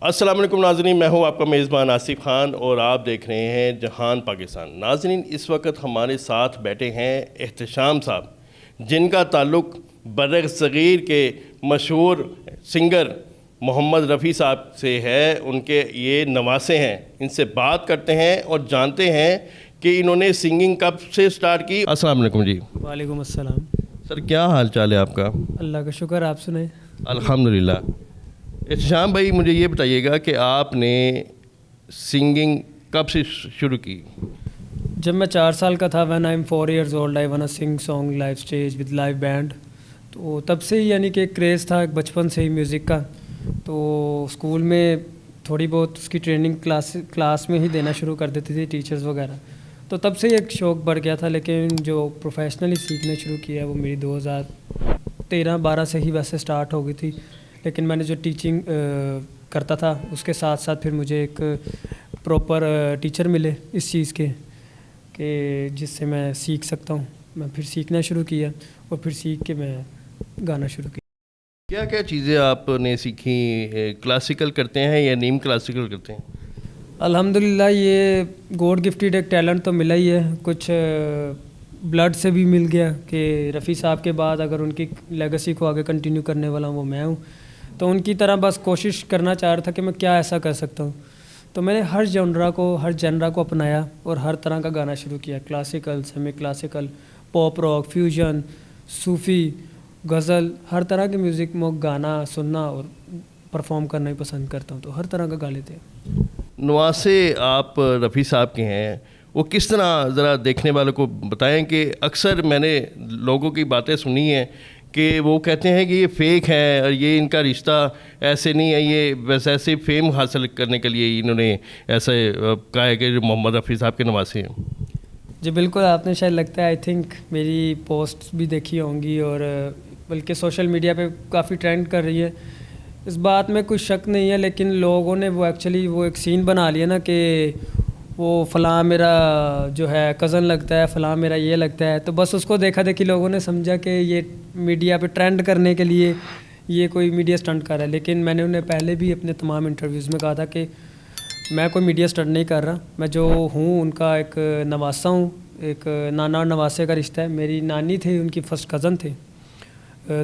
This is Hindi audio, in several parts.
अस्सलाम वालेकुम नाज़रीन, मैं हूं आपका मेज़बान आसिफ खान और आप देख रहे हैं जहान पाकिस्तान। नाज़रीन, इस वक्त हमारे साथ बैठे हैं एहतशाम साहब, जिनका ताल्लुक़ बर्र सग़ीर के मशहूर सिंगर मोहम्मद रफ़ी साहब से है। उनके ये नवासे हैं। इनसे बात करते हैं और जानते हैं कि इन्होंने सिंगिंग कब से स्टार्ट की। अस्सलाम वालेकुम जी। वालेकुम अस्सलाम। सर, क्या हाल चाल है आपका? अल्लाह का शुक्र, आप सुनाए। अल्हम्दुलिल्लाह। एहतशाम भाई, मुझे ये बताइएगा कि आपने सिंगिंग कब से शुरू की? जब मैं 4 साल का था, when I am 4 years old, I want sing song live stage with live band. तो तब से ही यानी कि एक क्रेज़ था, एक बचपन से ही म्यूज़िक का। तो स्कूल में थोड़ी बहुत उसकी ट्रेनिंग क्लास में ही देना शुरू कर देती थी टीचर्स वगैरह। तो तब से ही एक शौक़ बढ़ गया था। लेकिन जो प्रोफेशनली सीखने शुरू किया वो मेरी 2013-12 से ही वैसे स्टार्ट हो गई थी। लेकिन मैंने जो टीचिंग करता था उसके साथ साथ फिर मुझे एक प्रॉपर टीचर मिले इस चीज़ के कि जिससे मैं सीख सकता हूँ। मैं फिर सीखना शुरू किया और फिर सीख के मैं गाना शुरू किया। क्या क्या चीज़ें आपने सीखी? क्लासिकल करते हैं या नीम क्लासिकल करते हैं? अल्हम्दुलिल्लाह, ये गॉड गिफ्टेड एक टैलेंट तो मिला ही है। कुछ ब्लड से भी मिल गया कि रफ़ी साहब के बाद अगर उनकी लेगेसी को आगे कंटिन्यू करने वाला वो मैं हूँ। तो उनकी तरह बस कोशिश करना चाह रहा था कि मैं क्या ऐसा कर सकता हूँ। तो मैंने हर जनरा को अपनाया और हर तरह का गाना शुरू किया। Classical, semi classical, pop rock, fusion, सूफ़ी, गज़ल, हर तरह के म्यूज़िक में गाना सुनना और परफॉर्म करना ही पसंद करता हूँ। तो हर तरह का गा लेते हैं। नवासे आप रफ़ी साहब के हैं, वो किस तरह ज़रा देखने वालों को बताएं कि अक्सर मैंने लोगों की बातें सुनी हैं कि वो कहते हैं कि ये फ़ेक है और ये इनका रिश्ता ऐसे नहीं है, ये बस ऐसे फेम हासिल करने के लिए इन्होंने ऐसे कहा है कि मोहम्मद रफ़ी साहब के नवासे हैं। जी बिल्कुल, आपने शायद लगता है आई थिंक मेरी पोस्ट भी देखी होंगी और बल्कि सोशल मीडिया पे काफ़ी ट्रेंड कर रही है। इस बात में कोई शक नहीं है, लेकिन लोगों ने वो एक्चुअली वो एक सीन बना लिया ना कि वो फ़लाँ मेरा जो है कज़न लगता है, फ़लाँ मेरा ये लगता है। तो बस उसको देखा देखी लोगों ने समझा कि ये मीडिया पे ट्रेंड करने के लिए ये कोई मीडिया स्टंट कर रहा है। लेकिन मैंने उन्हें पहले भी अपने तमाम इंटरव्यूज़ में कहा था कि मैं कोई मीडिया स्टंट नहीं कर रहा। मैं जो हूँ उनका एक नवासा हूँ। एक नाना और नवासे का रिश्ता है। मेरी नानी थे, उनकी फ़र्स्ट कज़न थे,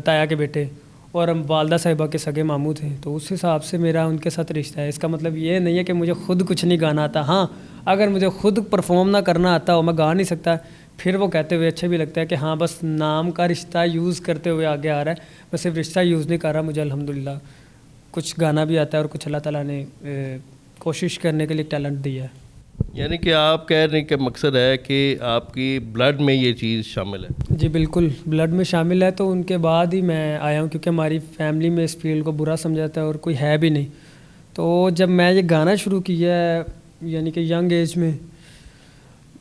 ताया के बेटे, और हम वालदा साहिबा के सगे मामू थे। तो उस हिसाब से मेरा उनके साथ रिश्ता है। इसका मतलब ये नहीं है कि मुझे खुद कुछ नहीं गाना आता। हाँ, अगर मुझे खुद परफॉर्म ना करना आता हो, मैं गा नहीं सकता, फिर वो कहते हुए अच्छा भी लगता है कि हाँ बस नाम का रिश्ता यूज़ करते हुए आगे आ रहा है। मैं सिर्फ रिश्ता यूज़ नहीं कर रहा, मुझे अल्हम्दुलिल्लाह कुछ गाना भी आता है और कुछ अल्लाह ताला ने कोशिश करने के लिए टैलेंट दिया है। यानी कि आप कह रहे हैं कि मकसद है कि आपकी ब्लड में ये चीज़ शामिल है? जी बिल्कुल, ब्लड में शामिल है। तो उनके बाद ही मैं आया हूँ, क्योंकि हमारी फैमिली में इस फील्ड को बुरा समझा जाता है और कोई है भी नहीं। तो जब मैं ये गाना शुरू किया है यानी कि यंग एज में,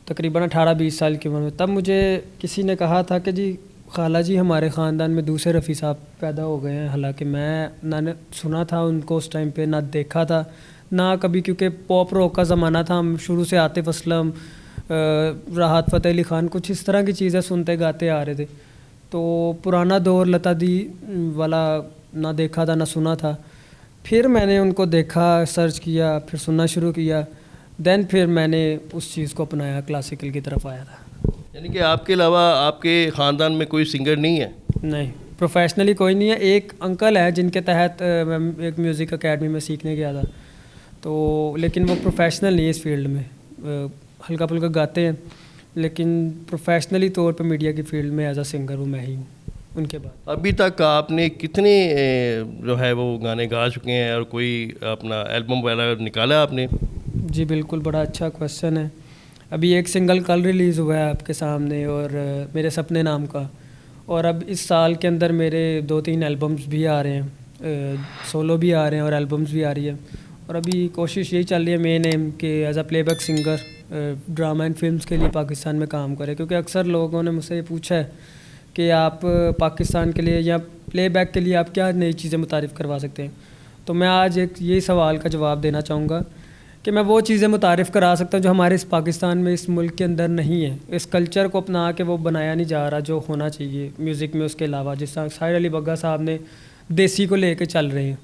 तकरीबन 18-20 साल की उम्र में, तब मुझे किसी ने कहा था कि जी खाला जी हमारे ख़ानदान में दूसरे रफ़ी साहब पैदा हो गए हैं। हालांकि मैं ना सुना था उनको उस टाइम पे, ना देखा था, ना कभी, क्योंकि पॉप रॉक का ज़माना था। हम शुरू से आतिफ़ असलम, राहत फ़तेह अली ख़ान, कुछ इस तरह की चीज़ें सुनते गाते आ रहे थे। तो पुराना दौर लता दी वाला ना देखा था, ना सुना था। फिर मैंने उनको देखा, सर्च किया, फिर सुनना शुरू किया। देन फिर मैंने उस चीज़ को अपनाया, क्लासिकल की तरफ आया था। यानी कि आपके अलावा आपके ख़ानदान में कोई सिंगर नहीं है? नहीं, प्रोफेशनली कोई नहीं है। एक अंकल है जिनके तहत मैं एक म्यूज़िक एकेडमी में सीखने गया था। तो लेकिन वो प्रोफेशनल नहीं है इस फील्ड में, हल्का फुल्का गाते हैं, लेकिन प्रोफेशनली तौर पे मीडिया की फील्ड में एज अ सिंगर वो मैं ही हूँ। उनके बाद अभी तक आपने कितने जो है वो गाने गा चुके हैं और कोई अपना एल्बम वगैरह निकाला आपने? जी बिल्कुल, बड़ा अच्छा क्वेश्चन है। अभी एक सिंगल कल रिलीज़ हुआ है आपके सामने, और मेरे सपने नाम का। और अब इस साल के अंदर मेरे 2-3 एल्बम्स भी आ रहे हैं, सोलो भी आ रहे हैं और एल्बम्स भी आ रही है। और अभी कोशिश यही चल रही है मेन एम कि as a playback singer drama and films के लिए पाकिस्तान में काम करें। क्योंकि अक्सर लोगों ने मुझसे ये पूछा है कि आप पाकिस्तान के लिए या प्लेबैक के लिए आप क्या नई चीज़ें मुतारिफ़ करवा सकते हैं। तो मैं आज एक यही सवाल का जवाब देना चाहूँगा कि मैं वो चीज़ें मुतारिफ़ करा सकता हूँ जो हमारे इस पाकिस्तान में, इस मुल्क के अंदर नहीं है। इस कल्चर को अपना के वो बनाया नहीं जा रहा जो होना चाहिए म्यूज़िक में। उसके अलावा जिस तरह साहिर अली बग्गा साहब ने देसी को लेके चल रहे हैं,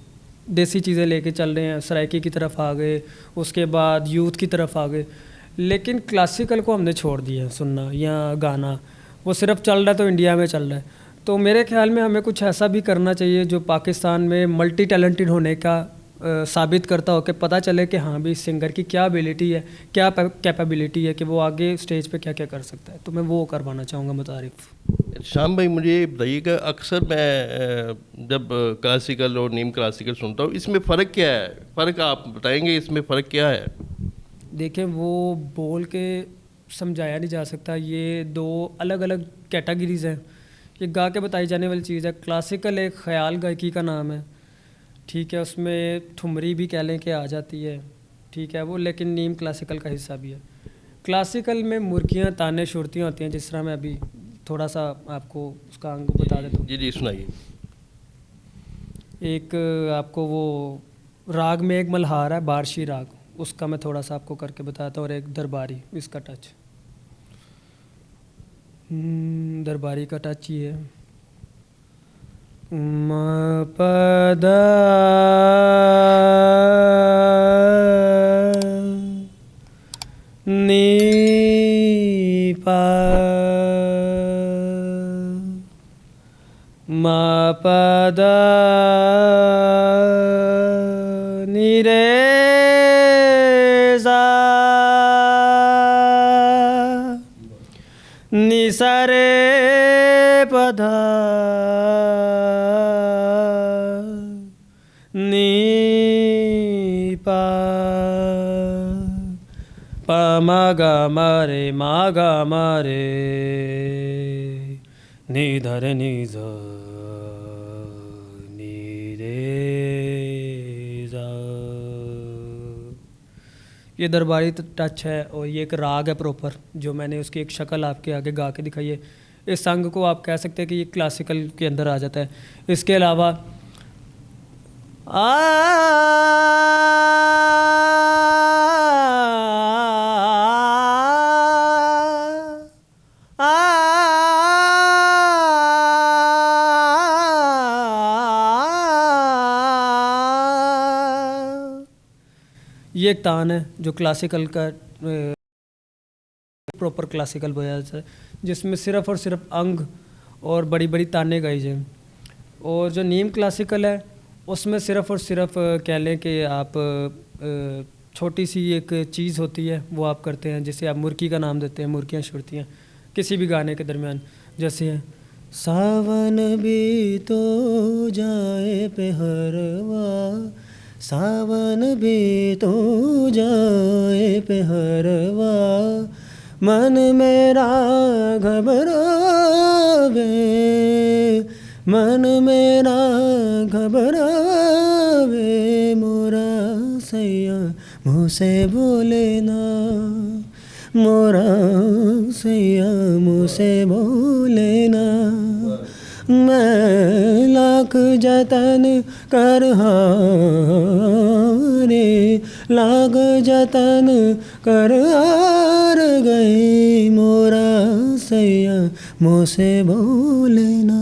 देसी चीज़ें लेके चल रहे हैं, सराइकी की तरफ आ गए, उसके बाद यूथ की तरफ आ गए, लेकिन क्लासिकल को हमने छोड़ दिया है सुनना या गाना। वो सिर्फ चल रहा है तो इंडिया में चल रहा है। तो मेरे ख्याल में हमें कुछ ऐसा भी करना चाहिए जो पाकिस्तान में मल्टी टैलेंटेड होने का साबित करता हो, कि पता चले कि हाँ भी इस सिंगर की क्या एबिलिटी है, क्या कैपेबिलिटी है, कि वो आगे स्टेज पे क्या क्या कर सकता है। तो मैं वो करवाना चाहूँगा मुतारिफ। शाम भाई मुझे बताइएगा, अक्सर मैं जब क्लासिकल और नीम क्लासिकल सुनता हूँ, इसमें फ़र्क क्या है? फ़र्क आप बताएंगे, इसमें फ़र्क क्या है? देखें, वो बोल के समझाया नहीं जा सकता। ये दो अलग अलग कैटेगरीज़ हैं, ये गा के बताई जाने वाली चीज़ है। क्लासिकल एक ख़याल गायकी का नाम है, ठीक है, उसमें ठुमरी भी कह लें कि आ जाती है, ठीक है वो, लेकिन नीम क्लासिकल का हिस्सा भी है। क्लासिकल में मुर्गियाँ, ताने, शुरतियाँ होती हैं, जिस तरह मैं अभी थोड़ा सा आपको उसका अंग बता देता हूँ। जी जी सुनाइए। एक आपको वो राग में एक मल्हार है, बारशी राग, उसका मैं थोड़ा सा आपको करके बताता हूँ, और एक दरबारी, इसका टच, दरबारी का टच ये है। म प द नी पा, म प द नी रे सा, नि सा रे प ध, नी पा, प म ग म रे, म ग म रे, नी ध रे नी ज, नी रे ज। ये दरबारी टच है, और ये एक राग है प्रॉपर, जो मैंने उसकी एक शक्ल आपके आगे गा के दिखाई है। इस संग को आप कह सकते हैं कि ये क्लासिकल के अंदर आ जाता है। इसके अलावा ये एक तान है जो क्लासिकल का प्रॉपर क्लासिकल बजाया जाता है, जिसमें सिर्फ और सिर्फ अंग और बड़ी बड़ी ताने गाई जाएं। और जो नीम क्लासिकल है उसमें सिर्फ और सिर्फ कह लें कि आप छोटी सी एक चीज़ होती है वो आप करते हैं, जिसे आप मुर्की का नाम देते हैं, मुर्कियाँ शुरतियाँ किसी भी गाने के दरमियान, जैसे है सावन भी तो जाए पेहरवा, सावन भी तो जाए पेहरवा, मन मेरा घबरावे, मन मेरा घबरावे, मोरा सैया मुँह से बोले ना, मोरा सैया मुँह से बोले ना, मैं लाख जतन कर हारे, लाख जतन कर हार गई, मोरा सैया मुँह से बोले ना।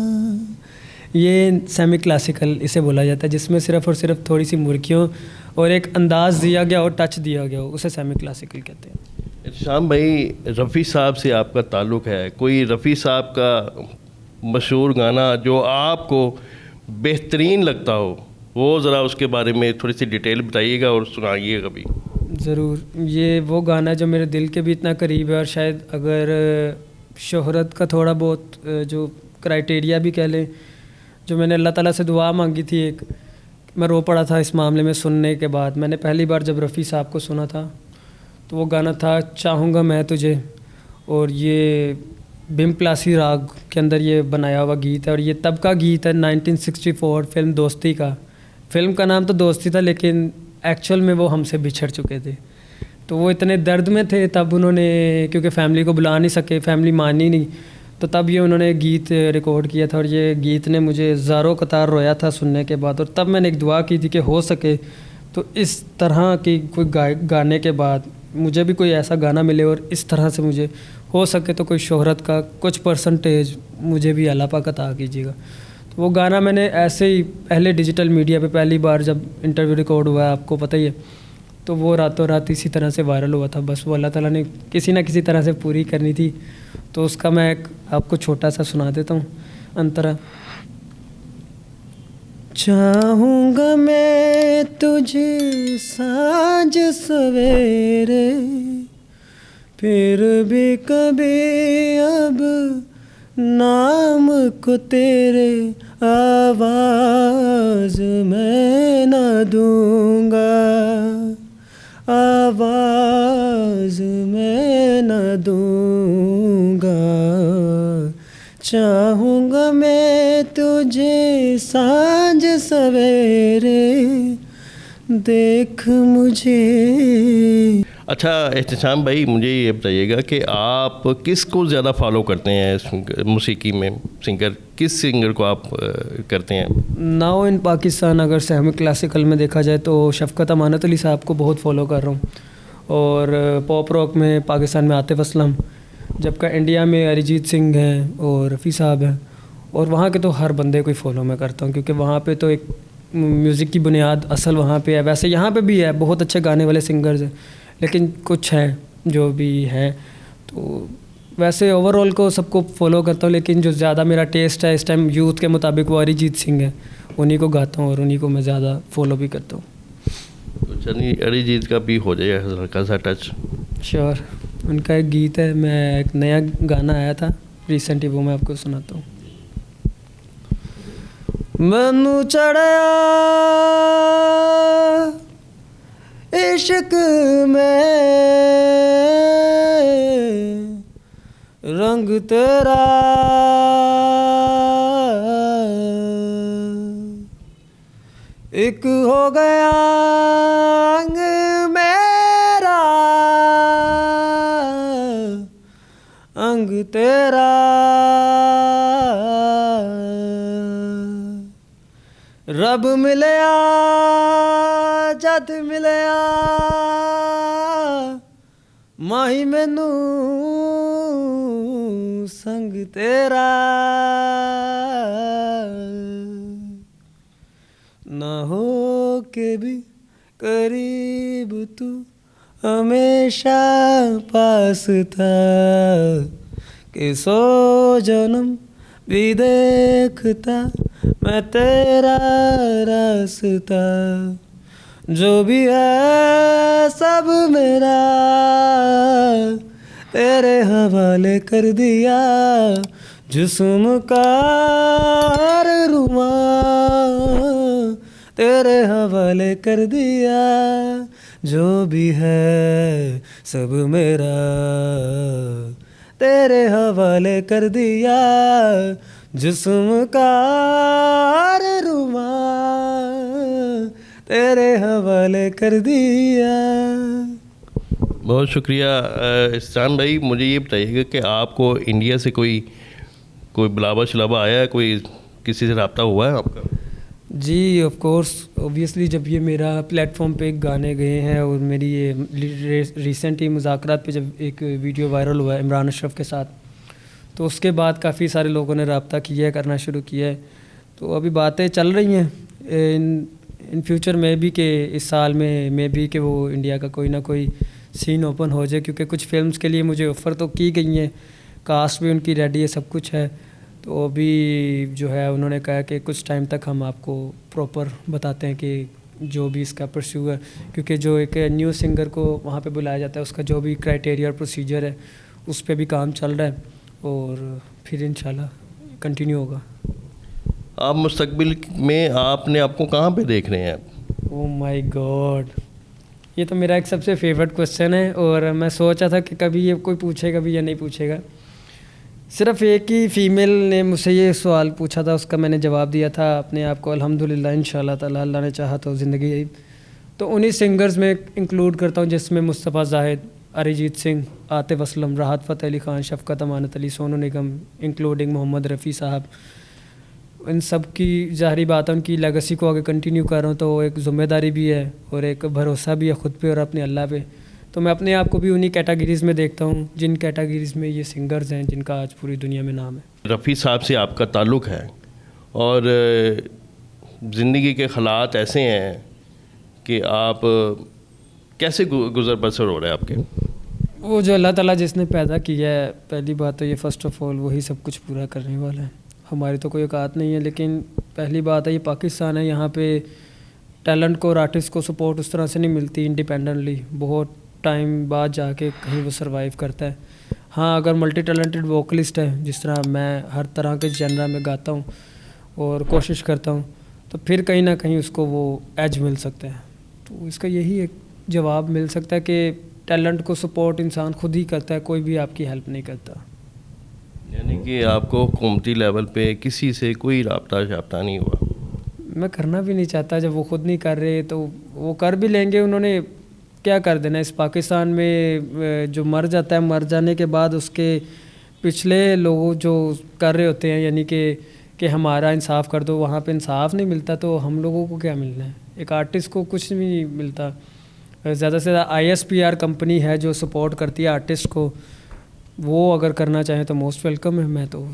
ये सेमी क्लासिकल इसे बोला जाता है, जिसमें सिर्फ और सिर्फ थोड़ी सी मुर्गियों और एक अंदाज़ दिया गया और टच दिया गया हो, उसे सेमी क्लासिकल कहते हैं। शाम भाई, रफ़ी साहब से आपका ताल्लुक़ है, कोई रफ़ी साहब का मशहूर गाना जो आपको बेहतरीन लगता हो, वो ज़रा उसके बारे में थोड़ी सी डिटेल बताइएगा और सुनाइएगा भी। ज़रूर, ये वो गाना जो मेरे दिल के भी इतना करीब है, और शायद अगर शोहरत का थोड़ा बहुत जो क्राइटेरिया भी कह लें, जो मैंने अल्लाह ताला से दुआ मांगी थी, एक मैं रो पड़ा था इस मामले में सुनने के बाद। मैंने पहली बार जब रफ़ी साहब को सुना था तो वो गाना था चाहूँगा मैं तुझे, और ये बिम्पलासी राग के अंदर ये बनाया हुआ गीत है, और ये तब का गीत है 1964 फिल्म दोस्ती का। फिल्म का नाम तो दोस्ती था, लेकिन एक्चुअल में वो हमसे बिछड़ चुके थे। तो वो इतने दर्द में थे तब उन्होंने, क्योंकि फैमिली को बुला नहीं सके, फैमिली मानी नहीं, तो तब ये उन्होंने गीत रिकॉर्ड किया था, और ये गीत ने मुझे ज़ारों कतार रोया था सुनने के बाद। और तब मैंने एक दुआ की थी कि हो सके तो इस तरह की कोई गाने के बाद मुझे भी कोई ऐसा गाना मिले, और इस तरह से मुझे हो सके तो कोई शोहरत का कुछ परसेंटेज मुझे भी अल्लाह पाक अता कीजिएगा। तो वो गाना मैंने ऐसे ही पहले डिजिटल मीडिया पे पहली बार जब इंटरव्यू रिकॉर्ड हुआ, आपको पता ही है, तो वो रातों रात इसी तरह से वायरल हुआ था। बस वो अल्लाह ताला ने किसी ना किसी तरह से पूरी करनी थी, तो उसका मैं एक आपको छोटा सा सुना देता हूँ अंतरा। चाहूँगा मैं तुझे सांझ सवेरे, फिर भी कभी अब नाम को तेरे आवाज़ मैं न दूँगा, आवाज़ मैं न दूँगा। चाहूँगा मैं तुझे सांझ सवेरे, देख मुझे। अच्छा एहतशाम भाई, मुझे ये बताइएगा कि आप किसको ज़्यादा फॉलो करते हैं मौसीकी में? सिंगर, किस सिंगर को आप करते हैं? नाउ इन पाकिस्तान अगर से हमें क्लासिकल में देखा जाए तो शफ़क़त अमानत अली साहब को बहुत फॉलो कर रहा हूँ, और पॉप रॉक में पाकिस्तान में आतिफ़ असलम, जबकि इंडिया में अरिजीत सिंह हैं और रफ़ी साहब हैं। और वहाँ के तो हर बंदे को ही फॉलो मैं करता हूँ, क्योंकि वहाँ पे तो एक म्यूज़िक की बुनियाद असल वहाँ पे है। वैसे यहाँ पे भी है, बहुत अच्छे गाने वाले सिंगर्स हैं, लेकिन कुछ हैं जो भी हैं। तो वैसे ओवरऑल को सबको फॉलो करता हूँ, लेकिन जो ज़्यादा मेरा टेस्ट है इस टाइम यूथ के मुताबिक वो अरिजीत सिंह है, उन्हीं को गाता हूँ और उन्हीं को मैं ज़्यादा फॉलो भी करता हूँ। तो चलिए अरिजीत का भी हो जाए हल्का सा टच। श्योर, उनका एक गीत है, मैं एक नया गाना आया था रिसेंटली, वो मैं आपको सुनाता हूँ। मैनू चढ़िया इश्क में रंग तेरा, एक हो गया अंग मेरा, अंग तेरा। रब मिलया जद मिलया, माही मैनू संग तेरा, ना हो के भी करीब तू हमेशा पास था, कि 100 जन्म भी देखता मैं तेरा रास्ता। जो भी है सब मेरा तेरे हवाले कर दिया, जिस्म का हर रुमा तेरे हवाले कर दिया। जो भी है सब मेरा तेरे हवाले कर दिया, जिस्म का हर रुमा तेरे हवाले कर दिया। बहुत शुक्रिया इस्तान भाई। मुझे ये बताइएगा कि आपको इंडिया से कोई बुलावा शलावा आया है, कोई किसी से रब्ता हुआ है आपका? जी ऑफ कोर्स, ऑब्वियसली जब ये मेरा प्लेटफॉर्म पे गाने गए हैं और मेरी ये रिसेंट ही मुज़ाकरात पे जब एक वीडियो वायरल हुआ है इमरान अशरफ के साथ, तो उसके बाद काफ़ी सारे लोगों ने रब्ता किया है, करना शुरू किया है। तो अभी बातें चल रही हैं इन फ्यूचर में भी कि इस साल में मे भी कि वो इंडिया का कोई ना कोई सीन ओपन हो जाए, क्योंकि कुछ फिल्म्स के लिए मुझे ऑफ़र तो की गई हैं, कास्ट भी उनकी रेडी है, सब कुछ है। तो अभी जो है उन्होंने कहा कि कुछ टाइम तक हम आपको प्रॉपर बताते हैं कि जो भी इसका परस्यू है, क्योंकि जो एक न्यू सिंगर को वहाँ पे बुलाया जाता है उसका जो भी क्राइटेरिया और प्रोसीजर है उस पे भी काम चल रहा है, और फिर इंशाल्लाह कंटिन्यू होगा। आप मुस्तकबिल में आपने आपको कहाँ पे देख रहे हैं? ओह माय गॉड, ये तो मेरा एक सबसे फेवरेट क्वेश्चन है, और मैं सोचा था कि कभी ये कोई पूछेगा भी या नहीं पूछेगा। सिर्फ एक ही फ़ीमेल ने मुझसे ये सवाल पूछा था, उसका मैंने जवाब दिया था अपने आप को अल्हम्दुलिल्लाह इंशाल्लाह ताला अल्लाह ने चाहा तो ज़िंदगी आई। तो उन्हीं सिंगर्स में इंक्लूड करता हूँ जिसमें मुस्तफ़ा ज़ाहिद, अरिजीत सिंह, आतिफ़ असलम, राहत फ़तेह अली ख़ान, शफ़क़त अमानत अली, सोनू निगम, इंक्लूडिंग मोहम्मद रफ़ी साहब। इन सब की ज़ाहिरी बात है उनकी लेगेसी को आगे कंटिन्यू कर रहा हूँ, तो एक ज़िम्मेदारी भी है और एक भरोसा भी है ख़ुद पे और अपने अल्लाह पे। तो मैं अपने आप को भी उन्हीं कैटेगरीज़ में देखता हूँ जिन कैटेगरीज़ में ये सिंगर्स हैं जिनका आज पूरी दुनिया में नाम है। रफ़ी साहब से आपका ताल्लुक़ है और ज़िंदगी के हालात ऐसे हैं कि आप कैसे गुज़र बसर हो रहा है आपके? वो जो अल्लाह ताला जिसने पैदा किया है, पहली बात तो ये फ़र्स्ट ऑफ ऑल वही सब कुछ पूरा करने वाला है। हमारी तो कोई औकात नहीं है, लेकिन पहली बात है ये पाकिस्तान है, यहाँ पे टैलेंट को और आर्टिस्ट को सपोर्ट उस तरह से नहीं मिलती इंडिपेंडेंटली। बहुत टाइम बाद जाके कहीं वो सरवाइव करता है। हाँ, अगर मल्टी टैलेंटेड वोकलिस्ट है, जिस तरह मैं हर तरह के जनरा में गाता हूँ और कोशिश करता हूँ, तो फिर कहीं ना कहीं उसको वो एज मिल सकता है। तो इसका यही एक जवाब मिल सकता है कि टैलेंट को सपोर्ट इंसान खुद ही करता है, कोई भी आपकी हेल्प नहीं करता। यानी कि आपको हुकूमती लेवल पे किसी से कोई राब्ता नहीं हुआ? मैं करना भी नहीं चाहता, जब वो खुद नहीं कर रहे तो वो कर भी लेंगे। उन्होंने क्या कर देना इस पाकिस्तान में? जो मर जाता है, मर जाने के बाद उसके पिछले लोग जो कर रहे होते हैं, यानी कि हमारा इंसाफ कर दो, वहाँ पे इंसाफ नहीं मिलता तो हम लोगों को क्या मिलना है? एक आर्टिस्ट को कुछ नहीं मिलता। ज़्यादा से ज़्यादा ISPR कंपनी है जो सपोर्ट करती है आर्टिस्ट को, वो अगर करना चाहें तो मोस्ट वेलकम है। मैं तो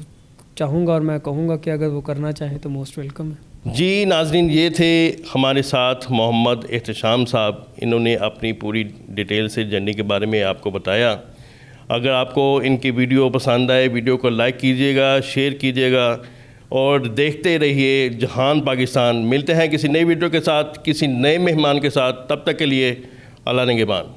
चाहूँगा और मैं कहूँगा कि अगर वो करना चाहें तो मोस्ट वेलकम है। जी नाज़रीन, ये थे हमारे साथ मोहम्मद एहतशाम साहब। इन्होंने अपनी पूरी डिटेल से जर्नी के बारे में आपको बताया। अगर आपको इनकी वीडियो पसंद आए, वीडियो को लाइक कीजिएगा, शेयर कीजिएगा और देखते रहिए जहान पाकिस्तान। मिलते हैं किसी नई वीडियो के साथ, किसी नए मेहमान के साथ। तब तक के लिए अल्लाह निगहबान।